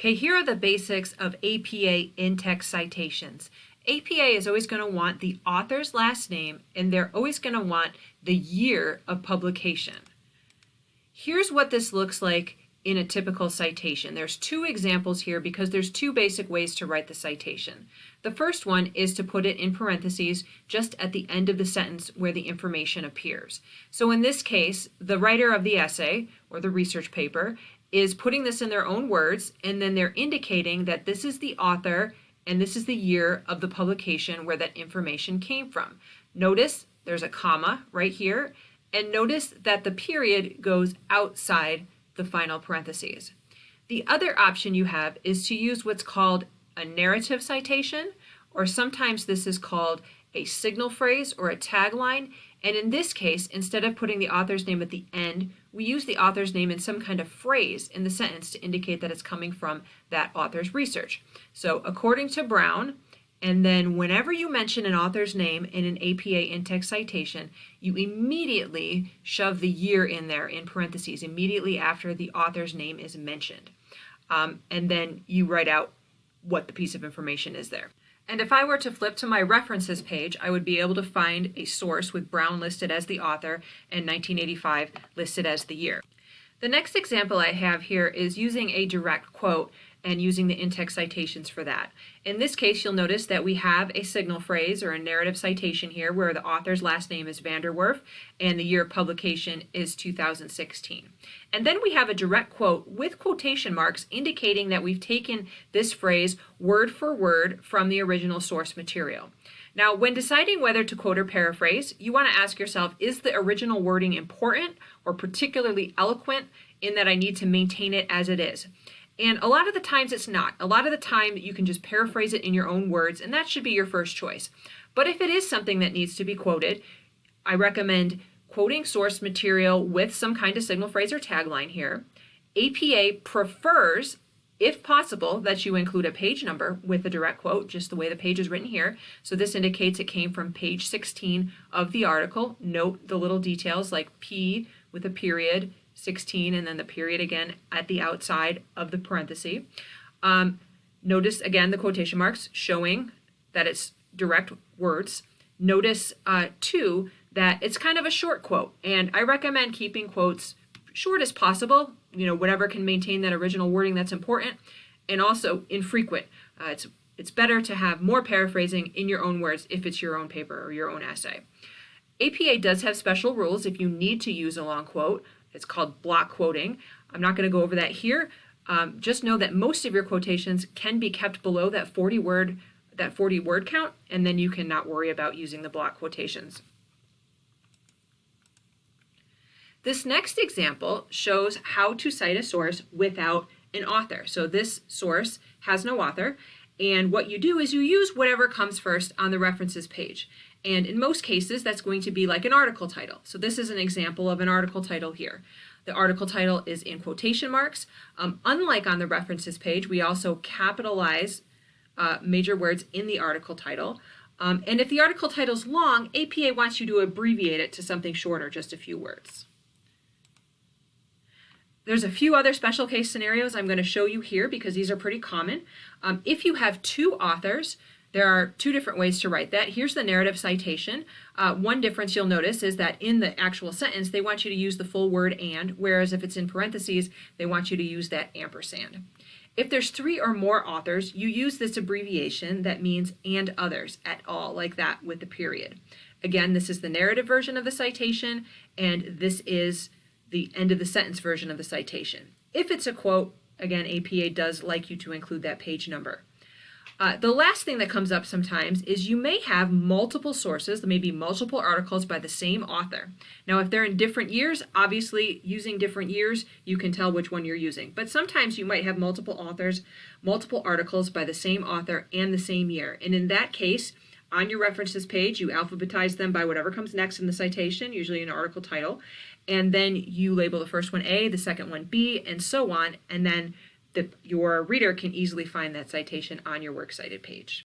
Okay, here are the basics of APA in-text citations. APA is always going to want the author's last name, and they're always going to want the year of publication. Here's what this looks like in a typical citation. There's two examples here because there's two basic ways to write the citation. The first one is to put it in parentheses just at the end of the sentence where the information appears. So in this case, the writer of the essay or the research paper is putting this in their own words, and then they're indicating that this is the author and this is the year of the publication where that information came from. Notice there's a comma right here, and notice that the period goes outside the final parentheses. The other option you have is to use what's called a narrative citation, or sometimes this is called a signal phrase or a tagline. And in this case, instead of putting the author's name at the end, we use the author's name in some kind of phrase in the sentence to indicate that it's coming from that author's research. So according to Brown, and then whenever you mention an author's name in an APA in-text citation, you immediately shove the year in there in parentheses, immediately after the author's name is mentioned. And then you write out what the piece of information is there. And if I were to flip to my references page, I would be able to find a source with Brown listed as the author and 1985 listed as the year. The next example I have here is using a direct quote and using the in-text citations for that. In this case, you'll notice that we have a signal phrase or a narrative citation here where the author's last name is Vanderwerf and the year of publication is 2016. And then we have a direct quote with quotation marks indicating that we've taken this phrase word for word from the original source material. Now, when deciding whether to quote or paraphrase, you want to ask yourself, is the original wording important or particularly eloquent in that I need to maintain it as it is? And a lot of the times it's not. A lot of the time you can just paraphrase it in your own words, and that should be your first choice. But if it is something that needs to be quoted, I recommend quoting source material with some kind of signal phrase or tagline here. APA prefers, if possible, that you include a page number with a direct quote, just the way the page is written here. So this indicates it came from page 16 of the article. Note the little details like P with a period, 16, and then the period again at the outside of the parenthesis. Notice again the quotation marks showing that it's direct words. Notice too that it's kind of a short quote, and I recommend keeping quotes short as possible, whatever can maintain that original wording that's important, and also infrequent. It's better to have more paraphrasing in your own words if it's your own paper or your own essay. APA does have special rules if you need to use a long quote. It's called block quoting. I'm not going to go over that here. Just know that most of your quotations can be kept below that 40 word count, and then you can not worry about using the block quotations. This next example shows how to cite a source without an author. So this source has no author, and what you do is you use whatever comes first on the references page. And in most cases, that's going to be like an article title. So this is an example of an article title here. The article title is in quotation marks. Unlike on the references page, we also capitalize major words in the article title. And if the article title's long, APA wants you to abbreviate it to something shorter, just a few words. There's a few other special case scenarios I'm going to show you here because these are pretty common. If you have two authors, there are two different ways to write that. Here's the narrative citation. One difference you'll notice is that in the actual sentence, they want you to use the full word and, whereas if it's in parentheses, they want you to use that ampersand. If there's three or more authors, you use this abbreviation that means and others at all, like that with the period. Again, this is the narrative version of the citation, and this is the end of the sentence version of the citation. If it's a quote, again, APA does like you to include that page number. The last thing that comes up sometimes is you may have multiple sources, maybe multiple articles by the same author. Now, if they're in different years, obviously using different years, you can tell which one you're using. But sometimes you might have multiple authors, multiple articles by the same author and the same year. And in that case, on your references page, you alphabetize them by whatever comes next in the citation, usually an article title, and then you label the first one A, the second one B, and so on, and then your reader can easily find that citation on your works cited page.